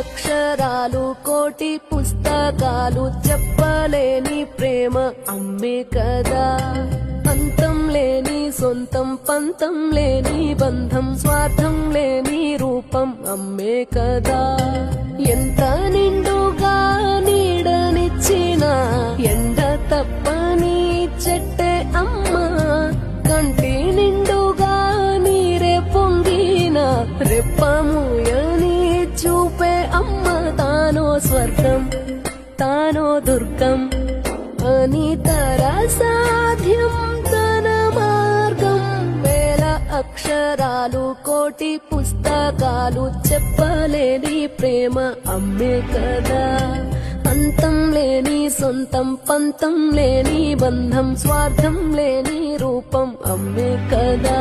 అక్షరాలు కోటి పుస్తకాలు చెప్పలేని ప్రేమ అమ్మే కదా. అంతం లేని సొంతం పంతం లేని బంధం స్వార్థం లేని రూపం అమ్మే కదా. ఎంత నిండుగా నీడనిచ్చిన ఎండ తప్పని చెట్టే అమ్మ. కంటి నిండుగా నీరే పొంగిన రెప్పముయని చూపే అమ్మ. తానో స్వర్గం తానో దుర్గం అని సాధ్యం తన మార్గం. వేల అక్షరాలు కోటి పుస్తకాలు చెప్పలేని ప్రేమ అమ్మే కదా. అంతం లేని సొంతం పంతం లేని బంధం స్వార్థం లేని రూపం అమ్మే కదా.